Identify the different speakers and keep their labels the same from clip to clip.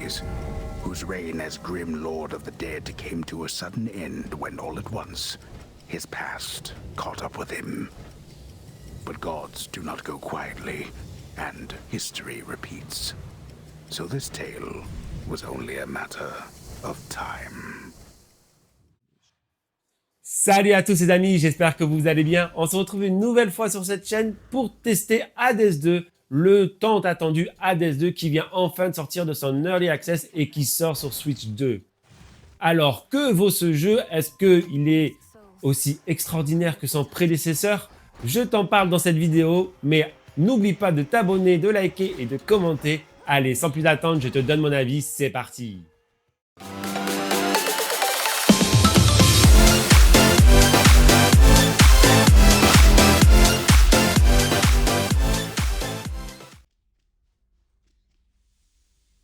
Speaker 1: centuries, whose reign as grim lord of the dead came to a sudden end when all at once his past caught up with him. But gods do not go quietly, and history repeats. So this tale was only a matter of time.
Speaker 2: Salut à tous les amis, j'espère que vous allez bien. On se retrouve une nouvelle fois sur cette chaîne pour tester Hades 2, le tant attendu Hades 2 qui vient enfin de sortir de son Early Access et qui sort sur Switch 2. Alors, que vaut ce jeu? Est-ce qu'il est aussi extraordinaire que son prédécesseur? Je t'en parle dans cette vidéo, mais n'oublie pas de t'abonner, de liker et de commenter. Allez, sans plus attendre, je te donne mon avis, c'est parti!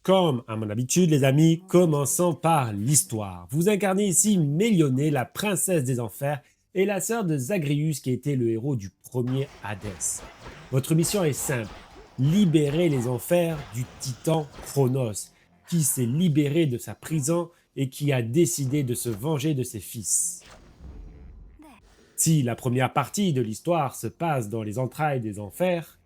Speaker 2: Comme à mon habitude, les amis, commençons par l'histoire. Vous incarnez ici Mélionée, la princesse des enfers, et la sœur de Zagreus qui était le héros du premier Hadès. Votre mission est simple, libérer les enfers du titan Chronos, qui s'est libéré de sa prison et qui a décidé de se venger de ses fils. Si la première partie de l'histoire se passe dans les entrailles des enfers,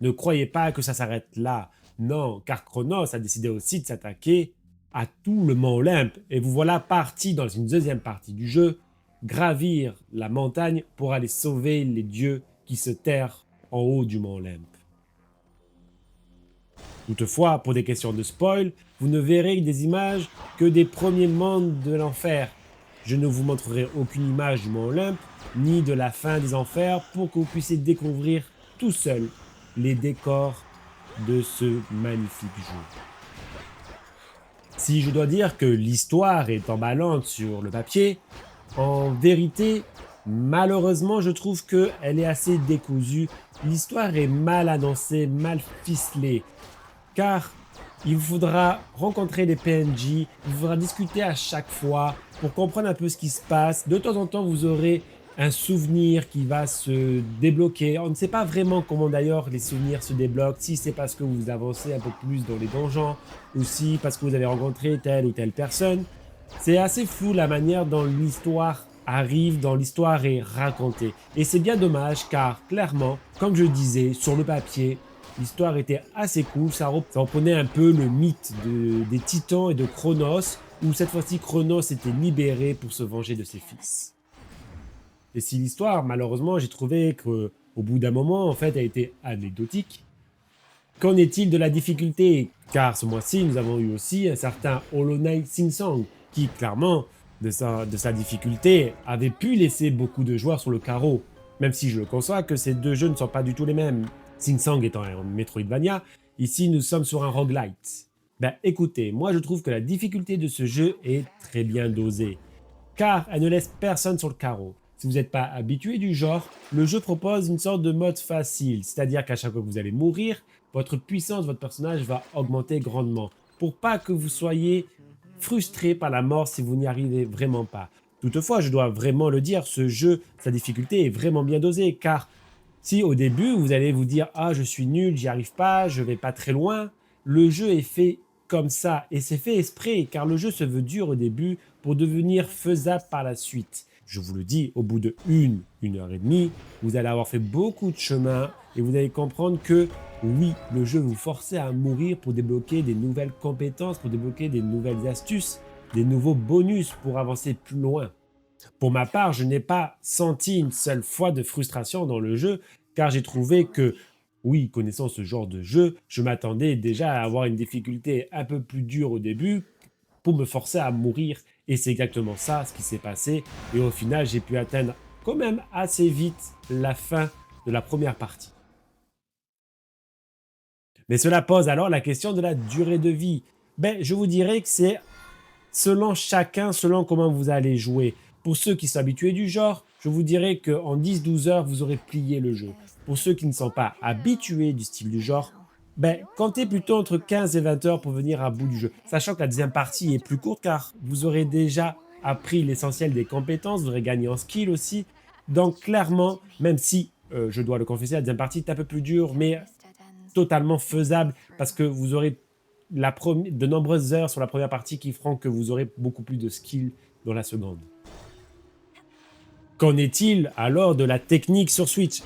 Speaker 2: ne croyez pas que ça s'arrête là. Non, car Chronos a décidé aussi de s'attaquer à tout le mont Olympe. Et vous voilà parti dans une deuxième partie du jeu, gravir la montagne pour aller sauver les dieux qui se terrent en haut du mont Olympe. Toutefois, pour des questions de spoil, vous ne verrez des images que des premiers mondes de l'enfer. Je ne vous montrerai aucune image du mont Olympe, ni de la fin des enfers, pour que vous puissiez découvrir tout seul les décors de ce magnifique jeu. Si je dois dire que l'histoire est emballante sur le papier, en vérité, malheureusement, je trouve qu'elle est assez décousue. L'histoire est mal annoncée, mal ficelée, car il vous faudra rencontrer les PNJ, il vous faudra discuter à chaque fois pour comprendre un peu ce qui se passe. De temps en temps, vous aurez un souvenir qui va se débloquer. On ne sait pas vraiment comment d'ailleurs les souvenirs se débloquent, si c'est parce que vous avancez un peu plus dans les donjons, ou si parce que vous avez rencontré telle ou telle personne. C'est assez flou la manière dont l'histoire arrive, dont l'histoire est racontée. Et c'est bien dommage car clairement, comme je disais, sur le papier, l'histoire était assez cool, ça reprenait un peu le mythe des titans et de Chronos, où cette fois-ci Chronos était libéré pour se venger de ses fils. Et si l'histoire, malheureusement, j'ai trouvé qu'au bout d'un moment, en fait, a été anecdotique. Qu'en est-il de la difficulté? Car ce mois-ci, nous avons eu aussi un certain Hollow Knight Silksong, qui, clairement, de sa difficulté, avait pu laisser beaucoup de joueurs sur le carreau. Même si je le conçois que ces deux jeux ne sont pas du tout les mêmes. Silksong étant un Metroidvania, ici nous sommes sur un roguelite. Ben écoutez, moi je trouve que la difficulté de ce jeu est très bien dosée. Car elle ne laisse personne sur le carreau. Si vous n'êtes pas habitué du genre, le jeu propose une sorte de mode facile, c'est-à-dire qu'à chaque fois que vous allez mourir, votre puissance, votre personnage va augmenter grandement, pour pas que vous soyez frustré par la mort si vous n'y arrivez vraiment pas. Toutefois, je dois vraiment le dire, ce jeu, sa difficulté est vraiment bien dosée, car si au début vous allez vous dire « Ah, je suis nul, j'y arrive pas, je vais pas très loin », le jeu est fait comme ça, et c'est fait exprès, car le jeu se veut dur au début pour devenir faisable par la suite. Je vous le dis, au bout de une heure et demie, vous allez avoir fait beaucoup de chemin et vous allez comprendre que oui, le jeu vous force à mourir pour débloquer des nouvelles compétences, pour débloquer des nouvelles astuces, des nouveaux bonus pour avancer plus loin. Pour ma part, je n'ai pas senti une seule fois de frustration dans le jeu car j'ai trouvé que, oui, connaissant ce genre de jeu, je m'attendais déjà à avoir une difficulté un peu plus dure au début pour me forcer à mourir. Et c'est exactement ça ce qui s'est passé. Et au final, j'ai pu atteindre quand même assez vite la fin de la première partie. Mais cela pose alors la question de la durée de vie. Ben, je vous dirais que c'est selon chacun, selon comment vous allez jouer. Pour ceux qui sont habitués du genre, je vous dirais qu'en 10-12 heures, vous aurez plié le jeu. Pour ceux qui ne sont pas habitués du style du genre, ben, comptez plutôt entre 15 et 20 heures pour venir à bout du jeu. Sachant que la deuxième partie est plus courte car vous aurez déjà appris l'essentiel des compétences, vous aurez gagné en skill aussi. Donc clairement, même si, je dois le confesser, la deuxième partie est un peu plus dure, mais totalement faisable parce que vous aurez de nombreuses heures sur la première partie qui feront que vous aurez beaucoup plus de skill dans la seconde. Qu'en est-il alors de la technique sur Switch?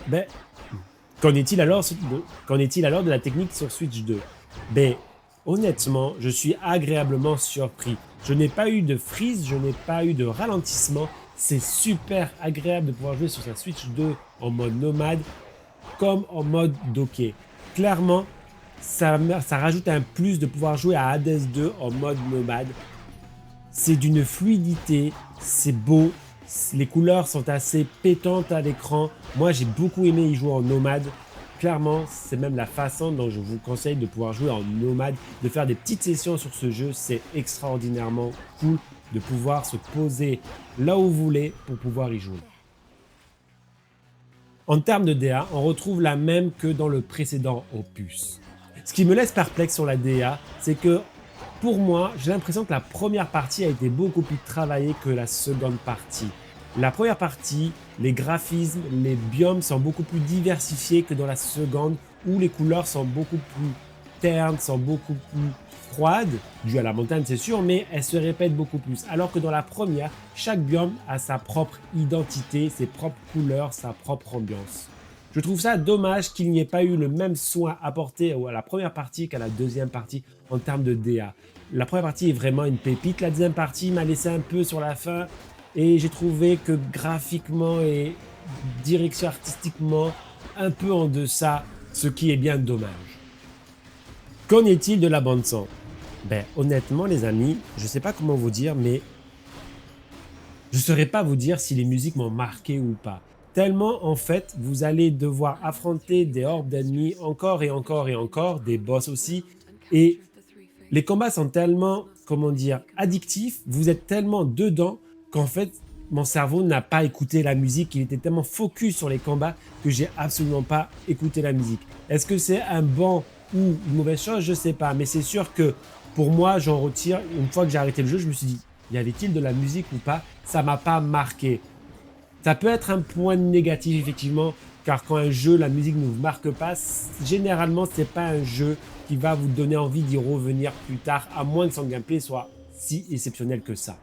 Speaker 2: Qu'en est-il alors de la technique sur Switch 2? Ben, honnêtement, je suis agréablement surpris. Je n'ai pas eu de freeze, je n'ai pas eu de ralentissement. C'est super agréable de pouvoir jouer sur sa Switch 2 en mode nomade comme en mode docké. Clairement, ça rajoute un plus de pouvoir jouer à Hades 2 en mode nomade. C'est d'une fluidité, c'est beau, les couleurs sont assez pétantes à l'écran. Moi, j'ai beaucoup aimé y jouer en nomade. Clairement, c'est même la façon dont je vous conseille de pouvoir jouer en nomade, de faire des petites sessions sur ce jeu. C'est extraordinairement cool de pouvoir se poser là où vous voulez pour pouvoir y jouer. En termes de DA, on retrouve la même que dans le précédent opus. Ce qui me laisse perplexe sur la DA, c'est que pour moi, j'ai l'impression que la première partie a été beaucoup plus travaillée que la seconde partie. La première partie, les graphismes, les biomes sont beaucoup plus diversifiés que dans la seconde, où les couleurs sont beaucoup plus ternes, sont beaucoup plus froides, dû à la montagne c'est sûr, mais elles se répètent beaucoup plus. Alors que dans la première, chaque biome a sa propre identité, ses propres couleurs, sa propre ambiance. Je trouve ça dommage qu'il n'y ait pas eu le même soin apporté à la première partie qu'à la deuxième partie en termes de DA. La première partie est vraiment une pépite, la deuxième partie m'a laissé un peu sur la fin et j'ai trouvé que graphiquement et direction artistiquement un peu en deçà, ce qui est bien dommage. Qu'en est-il de la bande son? Ben honnêtement les amis, je sais pas comment vous dire, mais je saurais pas vous dire si les musiques m'ont marqué ou pas. Tellement en fait, vous allez devoir affronter des hordes d'ennemis encore et encore et encore, des boss aussi, et les combats sont tellement, comment dire, addictifs, vous êtes tellement dedans qu'en fait, mon cerveau n'a pas écouté la musique, il était tellement focus sur les combats que j'ai absolument pas écouté la musique. Est-ce que c'est un bon ou une mauvaise chose? Je sais pas, mais c'est sûr que pour moi, j'en retire, une fois que j'ai arrêté le jeu, je me suis dit, y avait-il de la musique ou pas? Ça m'a pas marqué. Ça peut être un point négatif effectivement, car quand un jeu, la musique ne vous marque pas, généralement c'est pas un jeu qui va vous donner envie d'y revenir plus tard, à moins que son gameplay soit si exceptionnel que ça.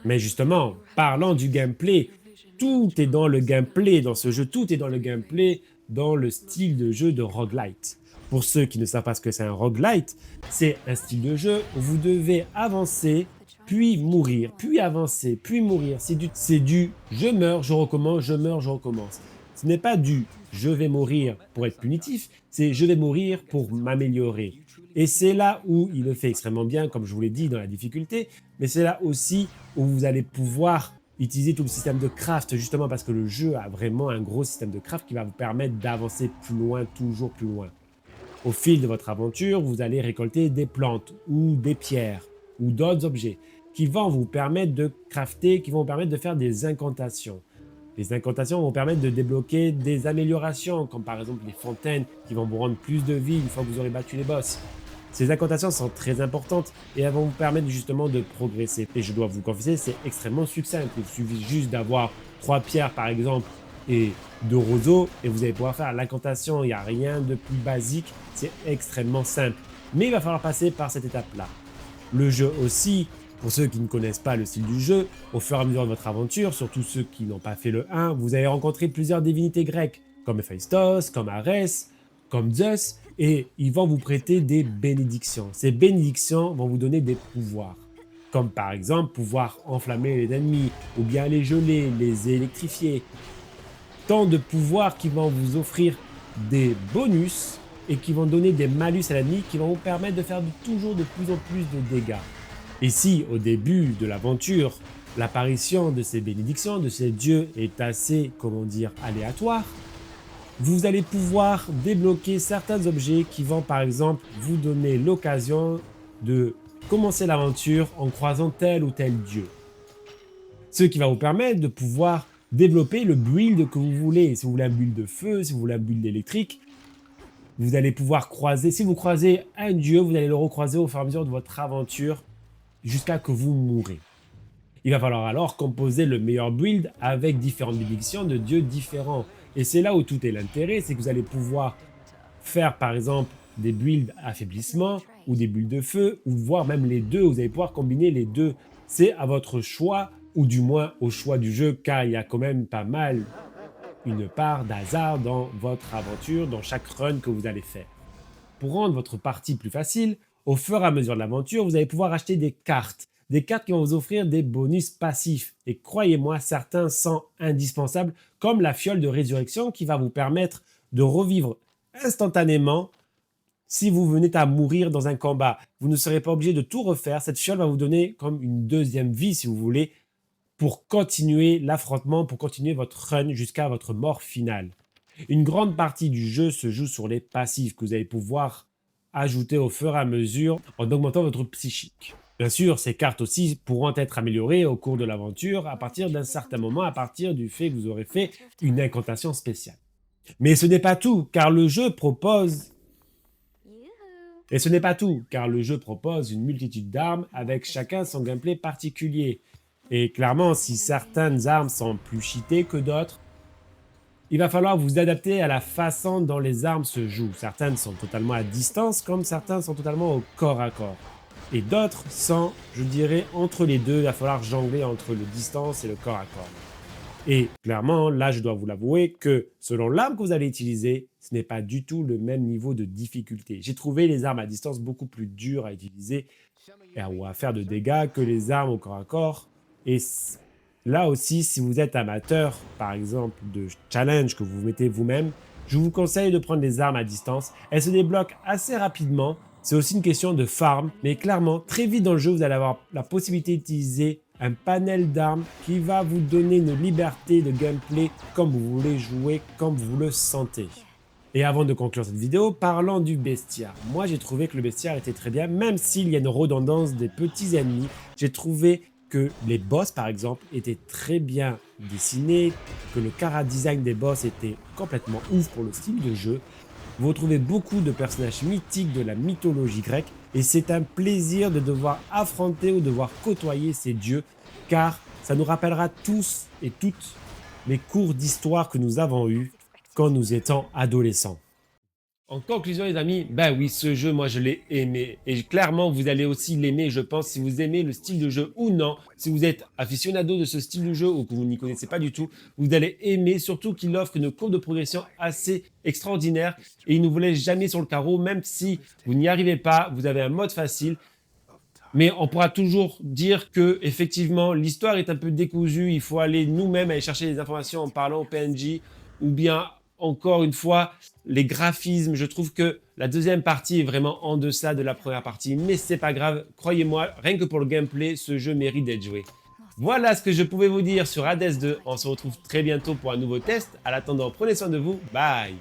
Speaker 2: Mais justement, parlant du gameplay, tout est dans le gameplay dans ce jeu, tout est dans le gameplay, dans le style de jeu de roguelite. Pour ceux qui ne savent pas ce que c'est un roguelite, c'est un style de jeu où vous devez avancer, puis mourir, puis avancer, puis mourir. C'est du je meurs, je recommence, je meurs, je recommence. Ce n'est pas du je vais mourir pour être punitif, c'est je vais mourir pour m'améliorer. Et c'est là où il le fait extrêmement bien, comme je vous l'ai dit, dans la difficulté, mais c'est là aussi où vous allez pouvoir utiliser tout le système de craft, justement parce que le jeu a vraiment un gros système de craft qui va vous permettre d'avancer plus loin, toujours plus loin. Au fil de votre aventure, vous allez récolter des plantes ou des pierres ou d'autres objets qui vont vous permettre de crafter, qui vont vous permettre de faire des incantations. Les incantations vont permettre de débloquer des améliorations, comme par exemple les fontaines qui vont vous rendre plus de vie une fois que vous aurez battu les boss. Ces incantations sont très importantes et elles vont vous permettre justement de progresser. Et je dois vous confesser, c'est extrêmement succinct. Il suffit juste d'avoir 3 pierres par exemple et 2 roseaux et vous allez pouvoir faire l'incantation. Il n'y a rien de plus basique, c'est extrêmement simple. Mais il va falloir passer par cette étape-là. Le jeu aussi, pour ceux qui ne connaissent pas le style du jeu, au fur et à mesure de votre aventure, surtout ceux qui n'ont pas fait le 1, vous allez rencontrer plusieurs divinités grecques, comme Héphaïstos, comme Arès, comme Zeus, et ils vont vous prêter des bénédictions. Ces bénédictions vont vous donner des pouvoirs, comme par exemple pouvoir enflammer les ennemis, ou bien les geler, les électrifier. Tant de pouvoirs qui vont vous offrir des bonus et qui vont donner des malus à l'ennemi qui vont vous permettre de faire toujours de plus en plus de dégâts. Et si au début de l'aventure, l'apparition de ces bénédictions, de ces dieux est assez, comment dire, aléatoire, vous allez pouvoir débloquer certains objets qui vont par exemple vous donner l'occasion de commencer l'aventure en croisant tel ou tel dieu. Ce qui va vous permettre de pouvoir développer le build que vous voulez. Si vous voulez un build de feu, si vous voulez un build électrique, vous allez pouvoir croiser. Si vous croisez un dieu, vous allez le recroiser au fur et à mesure de votre aventure jusqu'à que vous mourrez. Il va falloir alors composer le meilleur build avec différentes bénédictions de dieux différents. Et c'est là où tout est l'intérêt, c'est que vous allez pouvoir faire par exemple des builds affaiblissement ou des builds de feu, ou voire même les deux, vous allez pouvoir combiner les deux. C'est à votre choix, ou du moins au choix du jeu, car il y a quand même pas mal une part d'hasard dans votre aventure, dans chaque run que vous allez faire. Pour rendre votre partie plus facile, au fur et à mesure de l'aventure, vous allez pouvoir acheter des cartes. Des cartes qui vont vous offrir des bonus passifs. Et croyez-moi, certains sont indispensables, comme la fiole de résurrection qui va vous permettre de revivre instantanément si vous venez à mourir dans un combat. Vous ne serez pas obligé de tout refaire. Cette fiole va vous donner comme une deuxième vie, si vous voulez, pour continuer l'affrontement, pour continuer votre run jusqu'à votre mort finale. Une grande partie du jeu se joue sur les passifs que vous allez pouvoir ajouter au fur et à mesure en augmentant votre psychique. Bien sûr, ces cartes aussi pourront être améliorées au cours de l'aventure à partir d'un certain moment, à partir du fait que vous aurez fait une incantation spéciale. Mais ce n'est pas tout, car le jeu propose... Et ce n'est pas tout, car le jeu propose une multitude d'armes avec chacun son gameplay particulier. Et clairement, si certaines armes sont plus cheatées que d'autres, il va falloir vous adapter à la façon dont les armes se jouent. Certaines sont totalement à distance, comme certaines sont totalement au corps à corps. Et d'autres sont, je dirais, entre les deux. Il va falloir jongler entre le distance et le corps à corps. Et clairement, là, je dois vous l'avouer que selon l'arme que vous allez utiliser, ce n'est pas du tout le même niveau de difficulté. J'ai trouvé les armes à distance beaucoup plus dures à utiliser ou à faire de dégâts que les armes au corps à corps. Et là aussi, si vous êtes amateur, par exemple, de challenge que vous mettez vous-même, je vous conseille de prendre les armes à distance. Elles se débloquent assez rapidement. C'est aussi une question de farm. Mais clairement, très vite dans le jeu, vous allez avoir la possibilité d'utiliser un panel d'armes qui va vous donner une liberté de gameplay comme vous voulez jouer, comme vous le sentez. Et avant de conclure cette vidéo, parlons du bestiaire. Moi, j'ai trouvé que le bestiaire était très bien, même s'il y a une redondance des petits ennemis. J'ai trouvé que les boss, par exemple, étaient très bien dessinés, que le chara-design des boss était complètement ouf pour le style de jeu. Vous retrouvez beaucoup de personnages mythiques de la mythologie grecque et c'est un plaisir de devoir affronter ou devoir côtoyer ces dieux, car ça nous rappellera tous et toutes les cours d'histoire que nous avons eus quand nous étions adolescents. En conclusion les amis, ben oui, ce jeu, moi je l'ai aimé. Et clairement, vous allez aussi l'aimer, je pense, si vous aimez le style de jeu ou non. Si vous êtes aficionado de ce style de jeu ou que vous n'y connaissez pas du tout, vous allez aimer, surtout qu'il offre une courbe de progression assez extraordinaire. Et il ne vous laisse jamais sur le carreau, même si vous n'y arrivez pas, vous avez un mode facile. Mais on pourra toujours dire que effectivement l'histoire est un peu décousue, il faut aller nous-mêmes aller chercher des informations en parlant au PNJ, ou bien encore une fois, les graphismes, je trouve que la deuxième partie est vraiment en deçà de la première partie, mais c'est pas grave, croyez-moi, rien que pour le gameplay, ce jeu mérite d'être joué. Voilà ce que je pouvais vous dire sur Hades 2, on se retrouve très bientôt pour un nouveau test, à l'attendant, prenez soin de vous, bye.